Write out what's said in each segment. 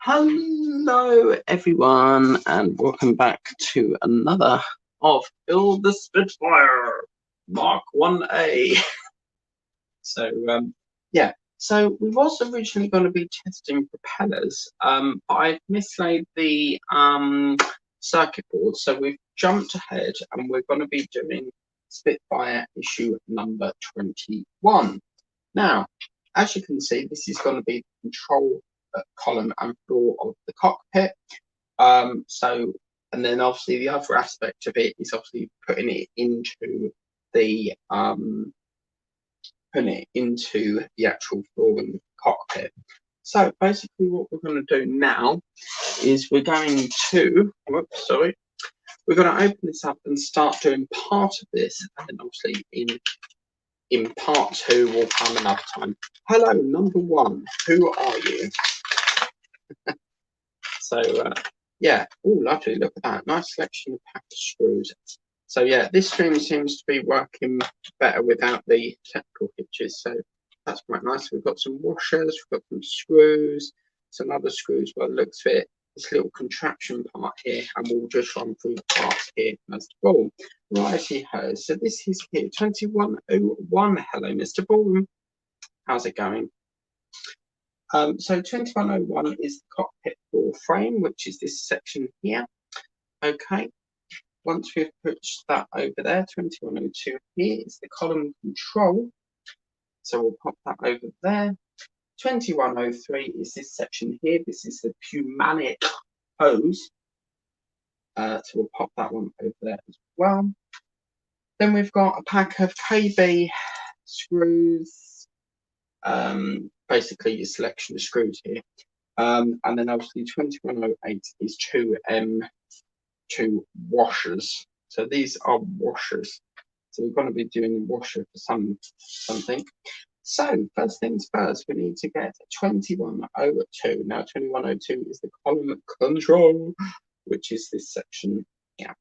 Hello everyone and welcome back to another of Build the Spitfire Mark 1A. So we was originally going to be testing propellers, but I've mislaid the circuit board, so we've jumped ahead and we're going to be doing Spitfire issue number 21. Now, as you can see, this is going to be the control column and floor of the cockpit. And then obviously the other aspect of it is obviously putting it into the actual floor in the cockpit. So basically what we're going to do now is we're going to open this up and start doing part of this, and then obviously in part two will come another time. Hello, number one, who are you? Yeah, oh lovely, look at that, nice selection of pack of screws. So yeah, this stream seems to be working better without the technical hitches, so that's quite nice. We've got some washers, we've got some screws, some other screws by the looks of it, this little contraption part here, and we'll just run through the parts here first of all. Righty-ho, so this is here, 2101. Hello, Mr. Ball. How's it going? So 2101 is the cockpit floor frame, which is this section here. Okay, once we've pushed that over there, 2102 here is the column control. So we'll pop that over there. 2103 is this section here. This is the pneumatic hose. So we'll pop that one over there as well. Then we've got a pack of KB screws. Basically your selection of screws here, and then obviously 2108 is two washers. So these are washers, so we're going to be doing a washer for something. So first things first, we need to get 2102. Now 2102 is the column control, which is this section here.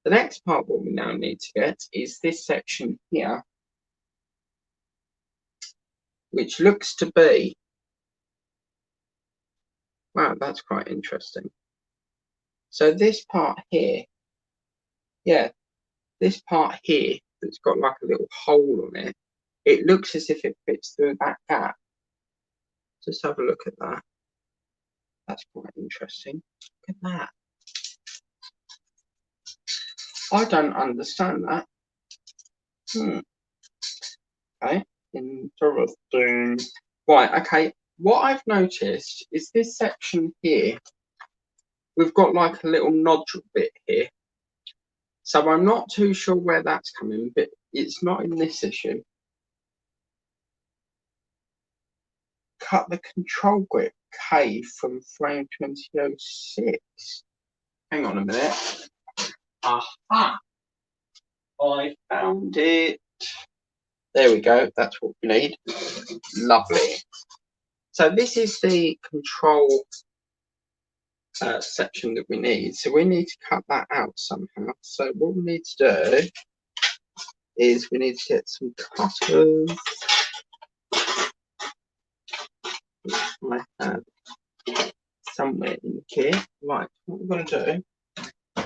The next part what we now need to get is this section here, which looks to be, wow, that's quite interesting. So this part here, yeah, this part here that's got like a little hole on it, it looks as if it fits through that gap. Just have a look at that. That's quite interesting. Look at that. I don't understand that. Okay, interesting. Right, okay. What I've noticed is this section here, we've got like a little nodule bit here. So I'm not too sure where that's coming, but it's not in this issue. Cut the control grip K from frame 2006. Hang on a minute. Aha! I found it. There we go. That's what we need. Lovely. So this is the control section that we need. So we need to cut that out somehow. So what we need to do is we need to get some cutters. Which I have somewhere in here. Right, what we're going to do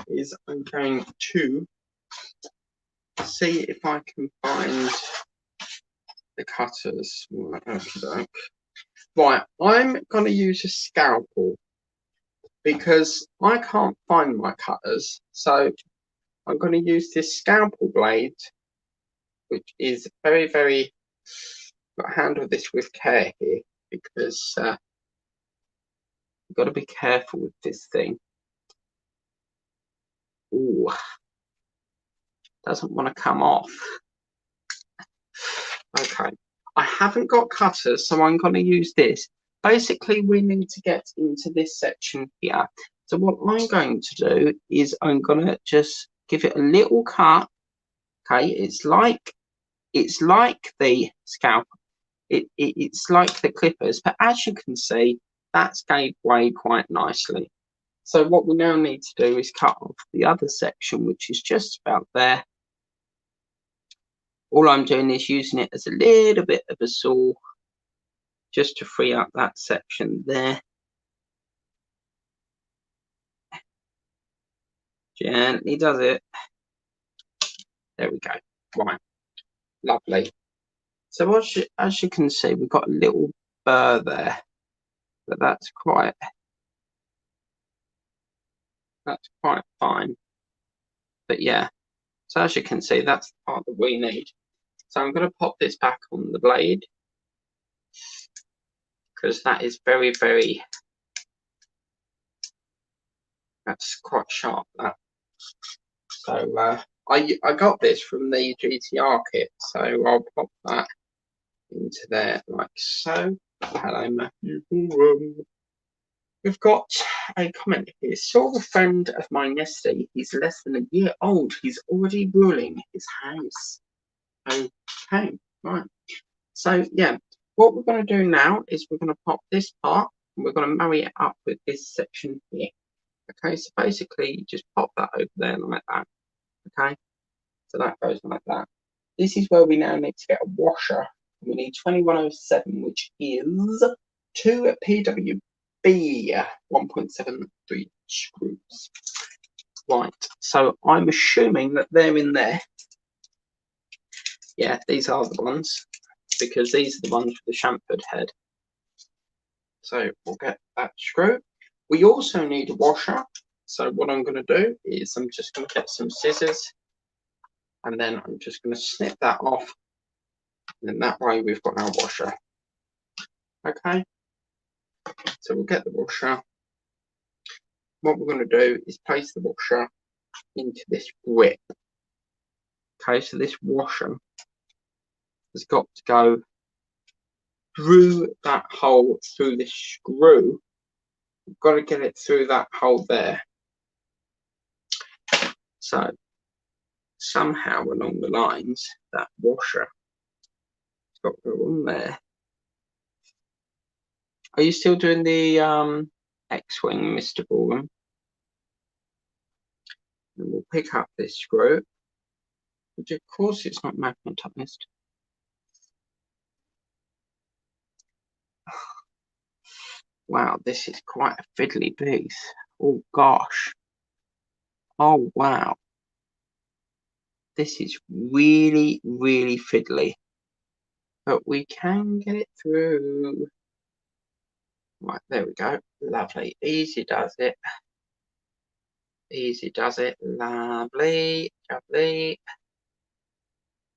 is I'm going to see if I can find the cutters. Right, okay. Right, I'm going to use a scalpel because I can't find my cutters. So I'm going to use this scalpel blade, which is very, very, got to handle this with care here because you've got to be careful with this thing. Ooh, doesn't want to come off. Okay, I haven't got cutters, so I'm going to use this. Basically, we need to get into this section here. So what I'm going to do is I'm going to just give it a little cut. Okay, it's like the scalpel. It's like the clippers, but as you can see, that's gave way quite nicely. So what we now need to do is cut off the other section, which is just about there. All I'm doing is using it as a little bit of a saw just to free up that section there. Gently does it. There we go. Right, lovely. So as you can see, we've got a little burr there, but that's quite fine. But yeah, so as you can see, that's the part that we need. So I'm going to pop this back on the blade because that is very, very, that's quite sharp, that. So I got this from the GTR kit, so I'll pop that into there like so. Hello, Matthew. We've got a comment here. Saw a friend of mine yesterday. He's less than a year old. He's already ruling his house. Okay, right. So yeah, what we're going to do now is we're going to pop this part and we're going to marry it up with this section here. Okay, so basically you just pop that over there like that. Okay, so that goes like that. This is where we now need to get a washer. We need 2107, which is 2 PWB 1.73 screws. Right, so I'm assuming that they're in there. Yeah, these are the ones, because these are the ones with the chamfered head. So we'll get that screw. We also need a washer. So what I'm going to do is I'm just going to get some scissors and then I'm just going to snip that off. And then that way we've got our washer. Okay. So we'll get the washer. What we're going to do is place the washer into this grip. Okay, so this washer has got to go through that hole through this screw. We've got to get it through that hole there. So somehow along the lines, that washer has got to go on there. Are you still doing the X-Wing, Mr. Ballroom? And we'll pick up this screw, which of course it's not magnetized. Wow, this is quite a fiddly piece. Oh gosh. Oh wow. This is really, really fiddly. But we can get it through. Right, there we go. Lovely. Easy does it. Easy does it. Lovely. Lovely.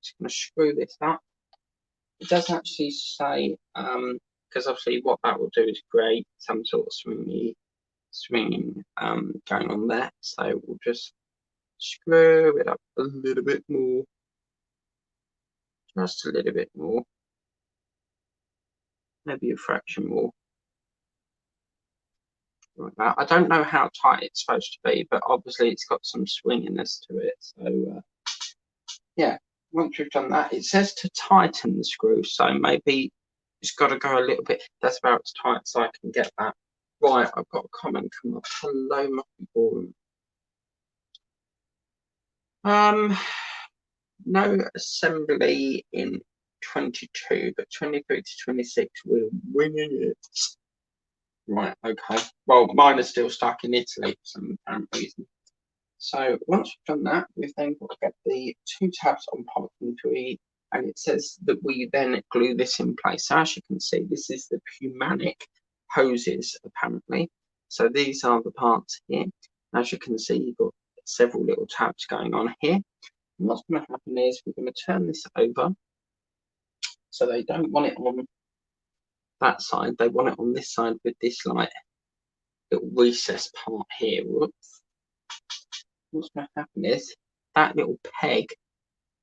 Just going to screw this up. It does actually say, because obviously what that will do is create some sort of swinging going on there. So we'll just screw it up a little bit more. Just a little bit more. Maybe a fraction more. Like that. I don't know how tight it's supposed to be, but obviously it's got some swinginess to it. So yeah, once we've done that, it says to tighten the screw. So maybe it's got to go a little bit. That's about as tight as I can get that. Right, I've got a comment come up. Hello, Muffy Ballroom. No assembly in 22, but 23 to 26, we're winning it. Right, okay. Well, mine is still stuck in Italy for some apparent reason. So once we've done that, we've then got to get the 2 tabs on part 3, and it says that we then glue this in place. So as you can see, this is the pneumanic hoses, apparently. So these are the parts here. As you can see, you've got several little tabs going on here. And what's going to happen is we're going to turn this over. So they don't want it on that side, they want it on this side with this like little recess part here. Whoops. What's going to happen is that little peg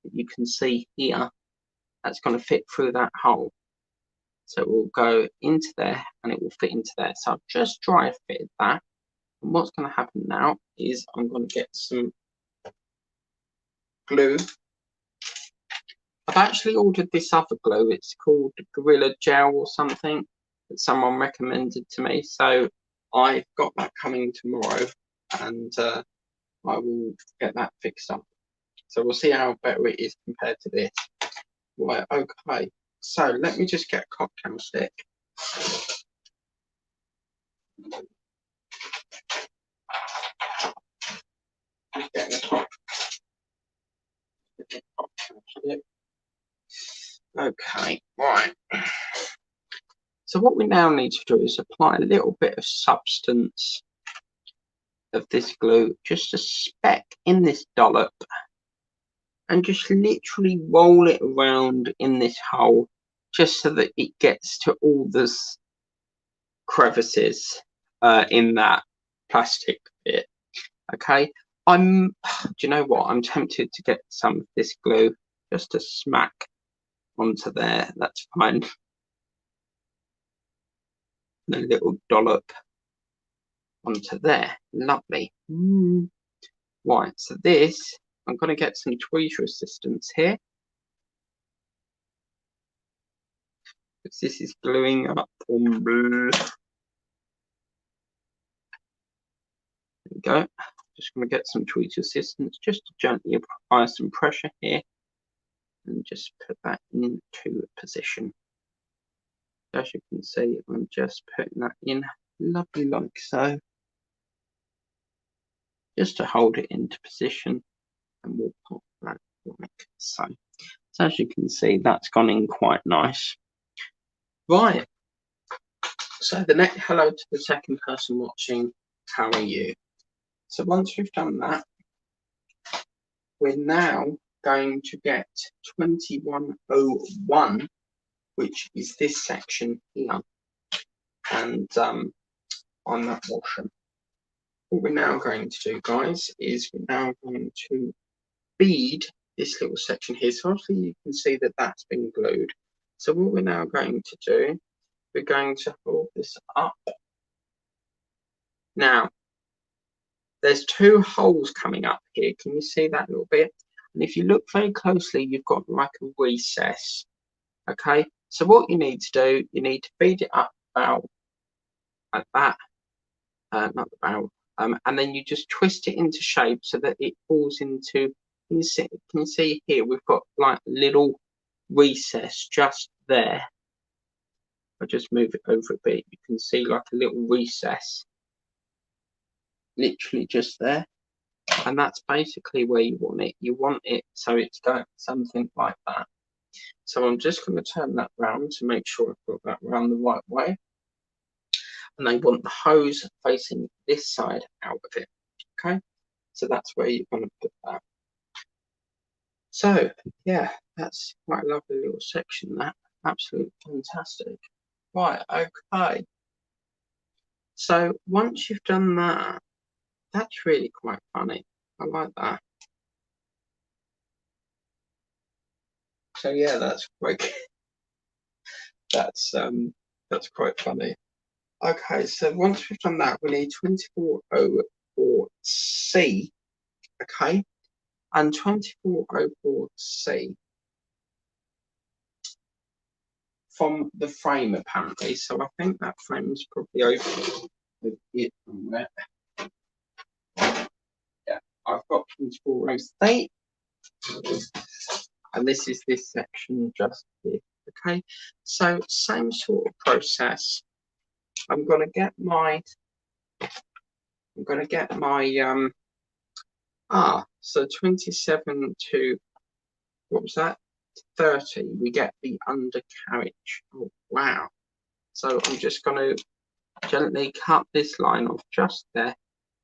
that you can see here, that's going to fit through that hole. So it will go into there and it will fit into there. So I've just dry fitted that. And what's going to happen now is I'm going to get some glue. I've actually ordered this other glue. It's called Gorilla Gel or something that someone recommended to me. So I've got that coming tomorrow and I will get that fixed up. So we'll see how better it is compared to this. Right, okay. So let me just get a cocktail stick. Okay, right. So what we now need to do is apply a little bit of substance of this glue, just a speck in this dollop, and just literally roll it around in this hole, just so that it gets to all this crevices in that plastic bit. Okay, do you know what? I'm tempted to get some of this glue just to smack onto there. That's fine. And a little dollop onto there. Lovely. Right, so this, I'm going to get some tweezer assistance here, because this is gluing up on blue. There we go. Just going to get some tweezer assistance just to gently apply some pressure here and just put that into position. As you can see, I'm just putting that in lovely like so, just to hold it into position, and we'll pop that like so. So as you can see, that's gone in quite nice. Right, so the next, hello to the second person watching, how are you? So once we've done that, we're now going to get 2101, which is this section here, and on that washer. What we're now going to do, guys, is we're now going to bead this little section here. So obviously you can see that that's been glued. So what we're now going to do, we're going to hold this up. Now, there's two holes coming up here. Can you see that little bit? And if you look very closely, you've got like a recess. Okay, so what you need to do, you need to feed it up about at that, not the barrel, and then you just twist it into shape so that it falls into. Can you see here? We've got like a little recess just there. I'll just move it over a bit. You can see like a little recess, literally just there, and that's basically where you want it. You want it so it's going something like that. So I'm just going to turn that round to make sure I've got that round the right way. And I want the hose facing this side out of it. Okay, so that's where you're going to put that. So yeah, that's quite a lovely little section. That absolutely fantastic. Right, okay. So once you've done that, that's really quite funny. I like that. So yeah, that's quite that's quite funny. Okay, so once we've done that, we need 2404C, okay, and 2404C from the frame apparently. So I think that frame's probably over it somewhere. Yeah, I've got 2404C, and this is this section just here. Okay, so same sort of process. I'm gonna get my so 27 to, what was that, 30, we get the undercarriage. Oh wow. So I'm just going to gently cut this line off just there,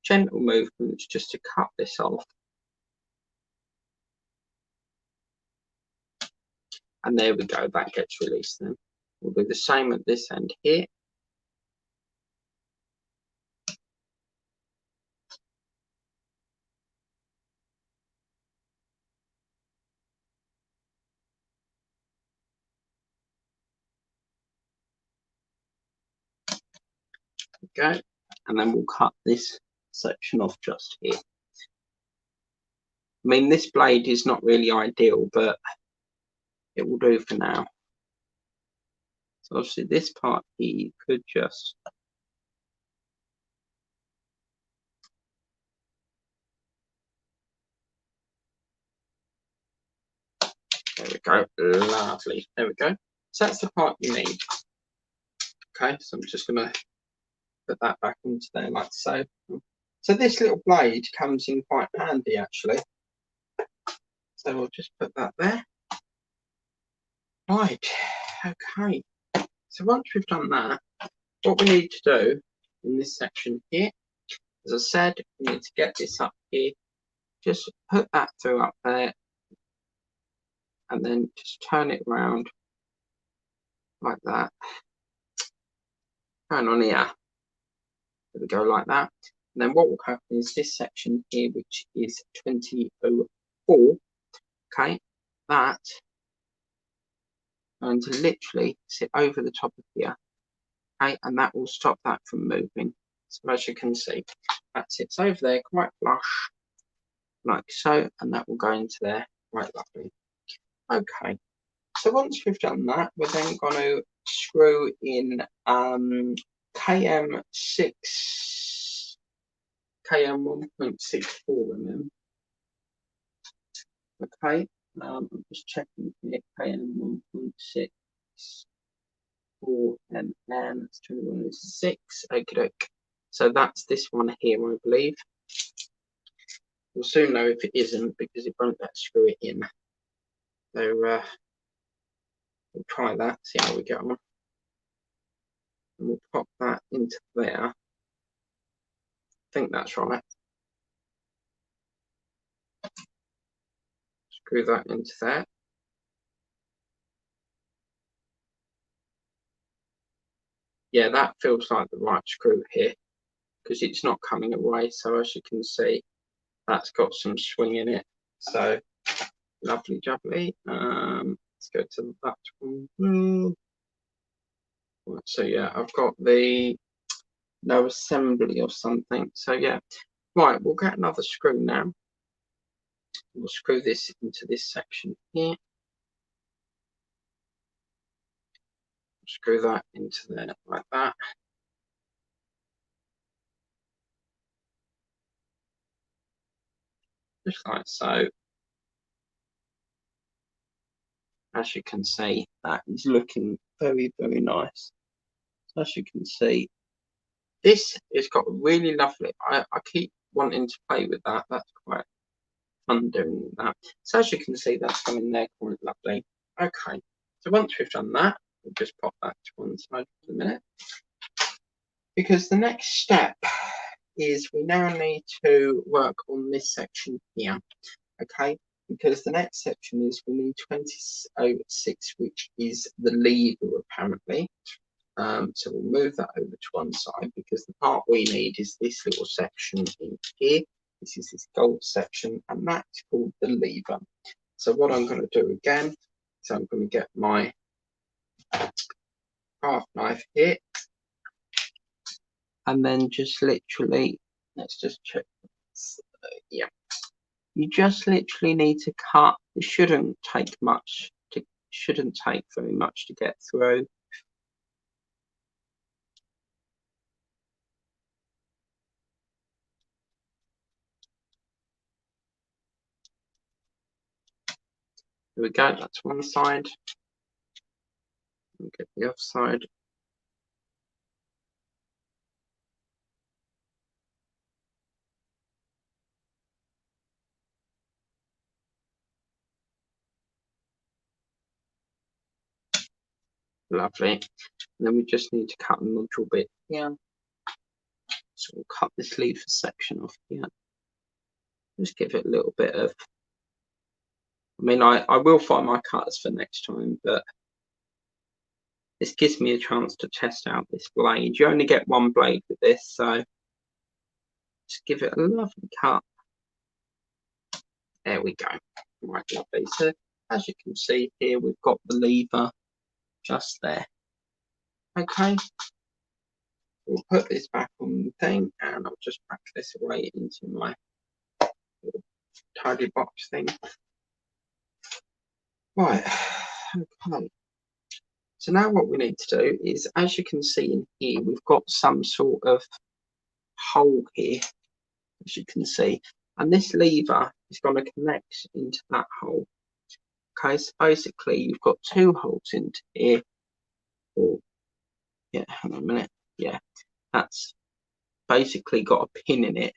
gentle movements just to cut this off, and there we go, that gets released. Then we'll do the same at this end here. Okay, and then we'll cut this section off just here. I mean, this blade is not really ideal, but it will do for now. So obviously this part here, you could just there we go, lovely. There we go. So that's the part you need. Okay, so I'm just going to put that back into there like so. So this little blade comes in quite handy actually. So we'll just put that there. Right, okay. So once we've done that, what we need to do in this section here, as I said, we need to get this up here. Just put that through up there, and then just turn it around like that. Turn on here. There we go, like that. And then what will happen is this section here, which is 2004, okay, that I'm going to literally sit over the top of here, okay, and that will stop that from moving. So as you can see, that sits over there quite flush, like so, and that will go into there quite lovely. Okay, so once we've done that, we're then going to screw in KM6, KM 1.64 mm. Okay, I'm just checking here, KM 1.64 mm, that's 2106. Okay, so that's this one here, I believe. We'll soon know if it isn't because it won't let screw it in. So we'll try that, see how we get on. And we'll pop that into there. I think that's right. Screw that into there. Yeah, that feels like the right screw here because it's not coming away. So as you can see, that's got some swing in it. So lovely jubbly. Let's go to that one. So yeah, I've got the no assembly or something. So yeah, right, we'll get another screw now. We'll screw this into this section here. Screw that into there like that. Just like so. As you can see, that is looking very, very nice. So as you can see, this has got really lovely. I keep wanting to play with that. That's quite fun doing that. So as you can see, that's coming there quite lovely. Okay, so once we've done that, we'll just pop that to one side for a minute. Because the next step is we now need to work on this section here. Okay, because the next section is we need 2006, which is the lever apparently. So we'll move that over to one side because the part we need is this little section in here. This is this gold section, and that's called the lever. So what I'm going to do again is I'm going to get my half knife here, and then just literally, let's just check. Yeah, you just literally need to cut. It shouldn't take much. Shouldn't take very much to get through. Here we go, that's one side. We'll get the other side. Lovely. And then we just need to cut a nodule bit here. So we'll cut this lever section off here. Just give it a little bit of, I mean, I will find my cutters for next time, but this gives me a chance to test out this blade. You only get one blade with this, so just give it a lovely cut. There we go. Right, lovely. So as you can see here, we've got the lever just there. Okay. We'll put this back on the thing, and I'll just pack this away into my little tidy box thing. Right. Okay. So now what we need to do is, as you can see in here, we've got some sort of hole here, as you can see, and this lever is going to connect into that hole. Okay, so basically you've got two holes into here. Or, yeah, hang on a minute. Yeah, that's basically got a pin in it.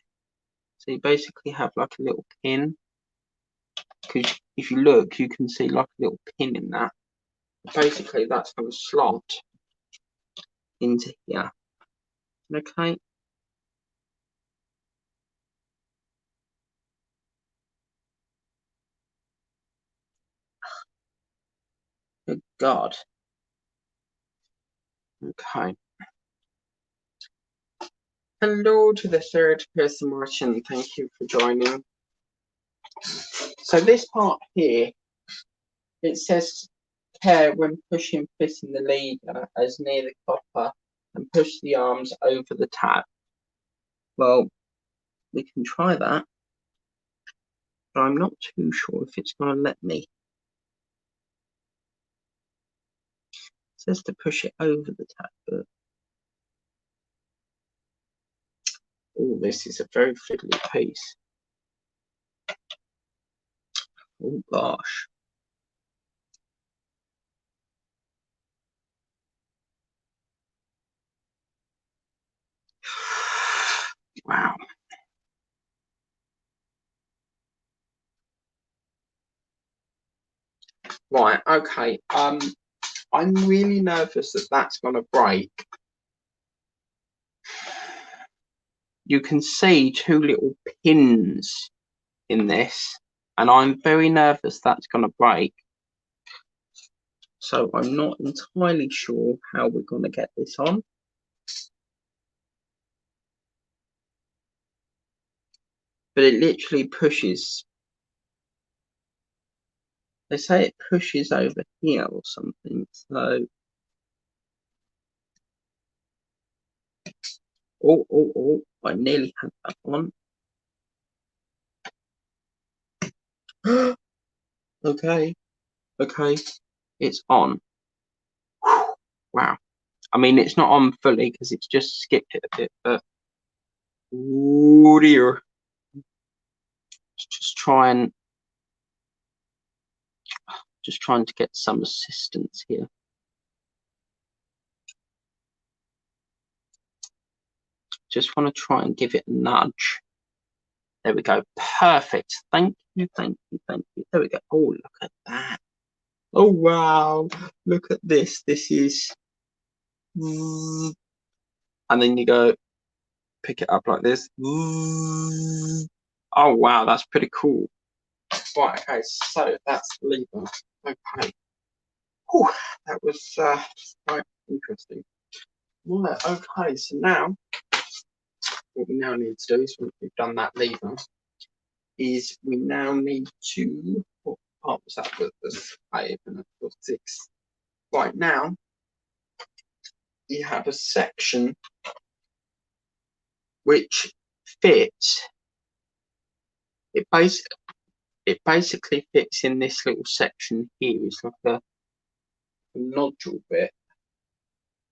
So you basically have like a little pin. Because if you look, you can see like a little pin in that. basically that's going to slot into here. Okay. Good God. Okay. Hello to the third person watching. Thank you for joining. So this part here, it says care when pushing fitting the lever as near the copper and push the arms over the tab. Well, we can try that, but I'm not too sure if it's going to let me. It says to push it over the tab, but oh, this is a very fiddly piece. Oh gosh. Wow. Right, okay. I'm really nervous that that's going to break. You can see two little pins in this, and I'm very nervous that's going to break. So I'm not entirely sure how we're going to get this on. But it literally pushes. They say it pushes over here or something. So, oh, I nearly had that on. Okay, it's on. Wow. I mean, it's not on fully because it's just skipped it a bit, but oh dear. Let's just trying to get some assistance here. Just want to try and give it a nudge. There we go. Perfect. Thank you. There we go. Oh, look at that. Oh, wow. Look at this. This is... And then you go pick it up like this. Oh, wow. That's pretty cool. Right, okay. So that's the lever. Okay. Whew, that was quite interesting. Right, okay. So now, what we now need to do is, once we've done that lever, is we now need to... What part was that? Was 5 and 6. Right now, you have a section which fits. It basically fits in this little section here. It's like a nodule bit,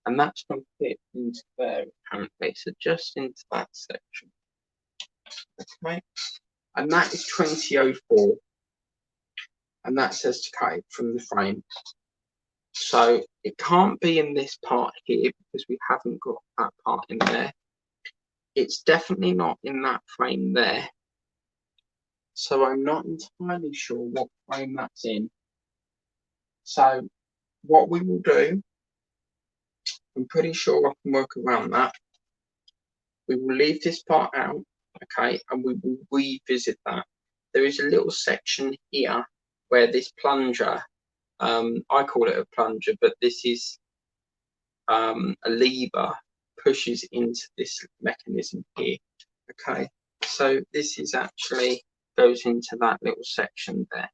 and that's going to fit into there apparently. So just into that section. Okay, and that is 2004, and that says to cut it from the frame. So it can't be in this part here because we haven't got that part in there. It's definitely not in that frame there. So I'm not entirely sure what frame that's in. So what we will do, I'm pretty sure I can work around that. We will leave this part out, okay, and we will revisit that. There is a little section here where this plunger, I call it a plunger, but this is a lever, pushes into this mechanism here. Okay, so this is actually goes into that little section there.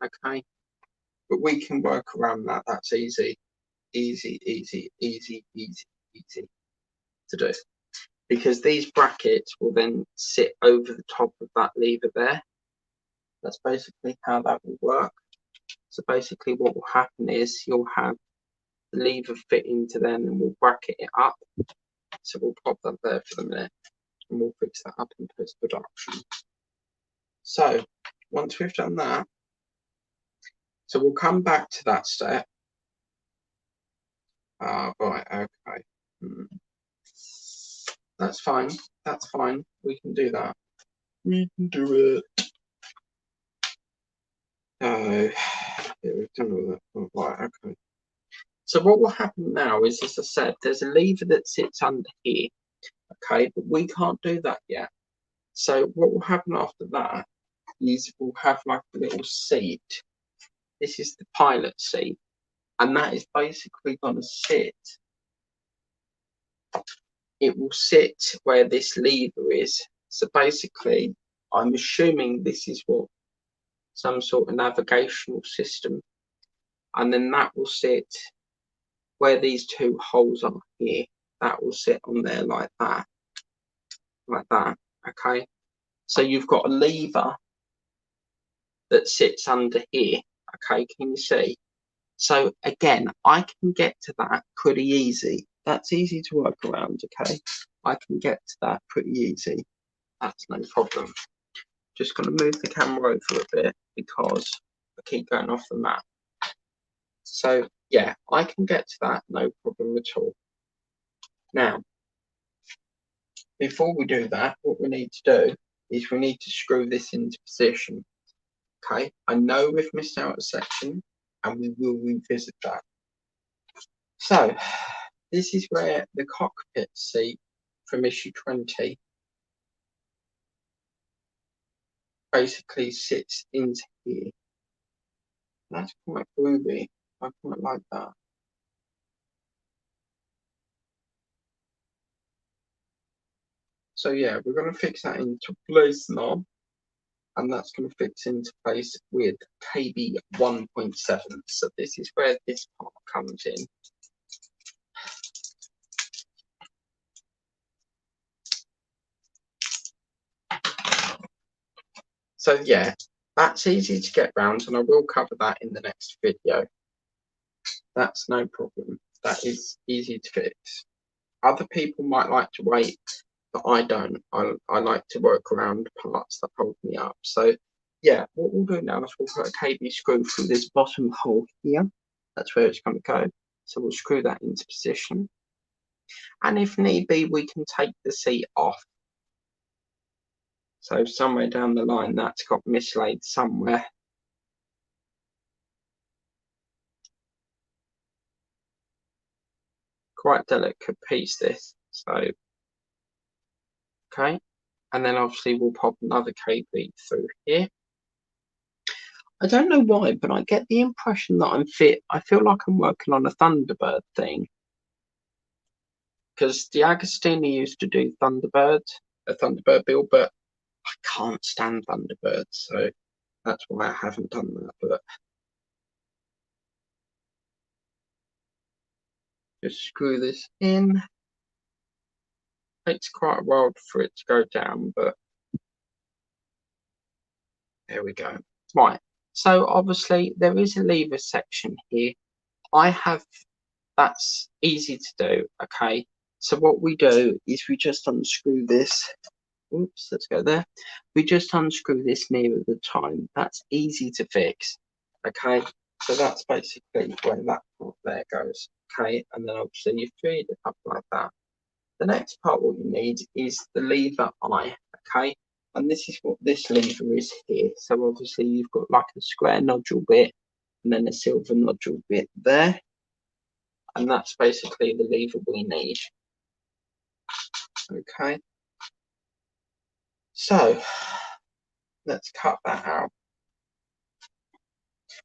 Okay, but we can work around that. That's easy to do, because these brackets will then sit over the top of that lever there. That's basically how that will work. So basically what will happen is you'll have the lever fit into them and we'll bracket it up. So we'll pop that there for the minute and we'll fix that up in post-production. So once we've done that, so we'll come back to that step. Right, okay. That's fine. We can do that. We can do it. We've done all that. Right, okay. So what will happen now is, as I said, there's a lever that sits under here, okay, but we can't do that yet. So what will happen after that is we'll have like a little seat. This is the pilot seat, and that is basically going to sit. It will sit where this lever is. So basically, I'm assuming this is what some sort of navigational system, and then that will sit where these two holes are here. That will sit on there like that, okay. So you've got a lever that sits under here, okay, can you see? So again, I can get to that pretty easy. That's easy to work around, okay. I can get to that pretty easy. That's no problem. Just going to move the camera over a bit because I keep going off the map. So yeah, I can get to that, no problem at all. Now, before we do that, what we need to do is we need to screw this into position. Okay, I know we've missed out a section and we will revisit that. So this is where the cockpit seat from issue 20 basically sits into here. That's quite groovy. I quite like that. So yeah, we're going to fix that into place now, and that's going to fix into place with KB 1.7. So this is where this part comes in. So yeah, that's easy to get round, and I will cover that in the next video. That's no problem. That is easy to fix. Other people might like to wait, but I don't. I like to work around parts that hold me up. So yeah, what we'll do now is we'll put a KB screw through this bottom hole here. That's where it's going to go. So we'll screw that into position. And if need be, we can take the seat off. So somewhere down the line, that's got mislaid somewhere. Quite delicate piece this. So, okay. And then obviously we'll pop another KB through here. I don't know why, but I get the impression that I feel like I'm working on a Thunderbird thing. Because the Agostini used to do a Thunderbird build, but I can't stand Thunderbirds, so that's why I haven't done that. But just screw this in. Takes quite a while for it to go down, but there we go. Right, so obviously there is a lever section here. That's easy to do, okay? So what we do is we just unscrew this. Oops, let's go there. We just unscrew this near the time. That's easy to fix, okay? So that's basically where that part there goes, okay? And then obviously you feed it up like that. The next part what you need is the lever eye, okay? And this is what this lever is here. So obviously you've got like a square nodule bit and then a silver nodule bit there. And that's basically the lever we need. Okay. So let's cut that out.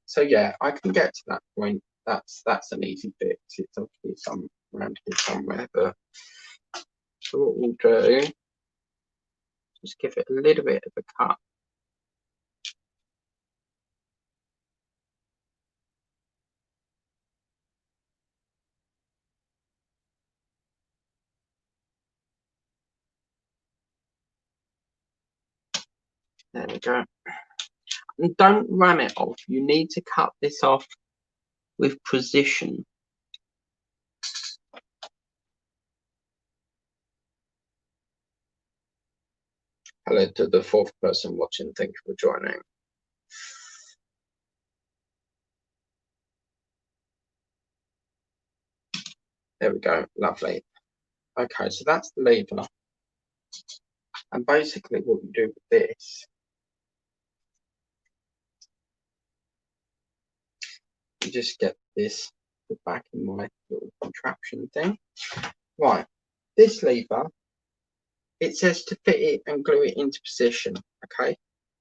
So yeah, I can get to that point. That's an easy fix. It's obviously some around here somewhere, but so what we'll do, just give it a little bit of a cut. There we go. And don't ram it off. You need to cut this off with precision. Hello to the fourth person watching. Thank you for joining. There we go. Lovely. Okay, so that's the lever. And basically what you do with this, you just get this it back in my little contraption thing. Right, this lever, it says to fit it and glue it into position. Okay,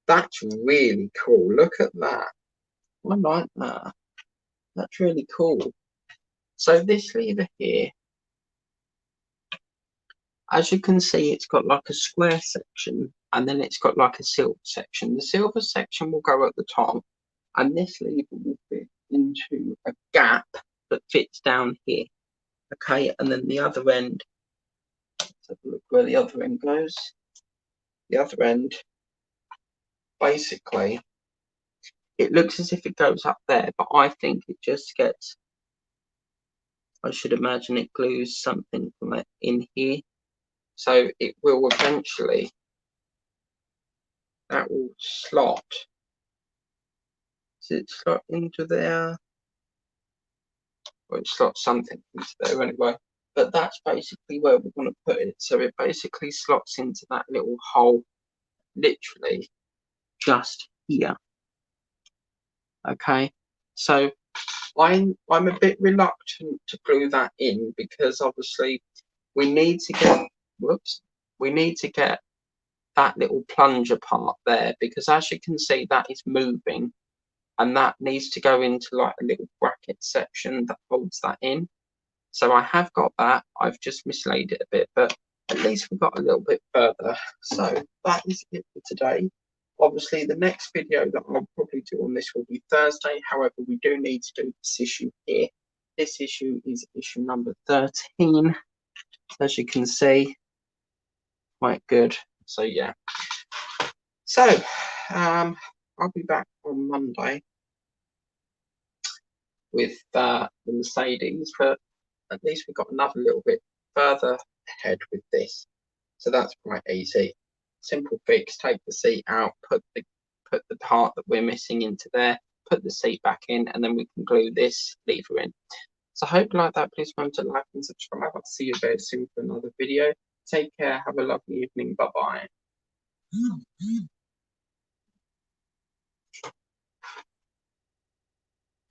that's really cool. Look at that. I like that. That's really cool. So this lever here, as you can see, it's got like a square section and then it's got like a silver section. The silver section will go at the top and this lever will fit into a gap that fits down here. Okay, and then the other end, let's have a look where the other end goes. The other end, basically, it looks as if it goes up there, but I think it just gets, I should imagine it glues something from it in here. So it will eventually, that will slot. Does it slot into there? Or it slots something into there anyway. But that's basically where we're going to put it. So it basically slots into that little hole, literally just here. Okay, so I'm a bit reluctant to glue that in because obviously we need to get, we need to get that little plunger part there, because as you can see that is moving and that needs to go into like a little bracket section that holds that in. So I have got that, I've just mislaid it a bit, but at least we've got a little bit further. So that is it for today. Obviously the next video that I'll probably do on this will be Thursday. However, we do need to do this issue here. This issue is issue number 13, as you can see. Quite good. So yeah. So I'll be back on Monday with the Mercedes, but at least we've got another little bit further ahead with this. So that's quite easy. Simple fix, take the seat out, put the part that we're missing into there, put the seat back in, and then we can glue this lever in. So I hope you like that. Please remember to like and subscribe. I'll see you very soon for another video. Take care, have a lovely evening, bye bye.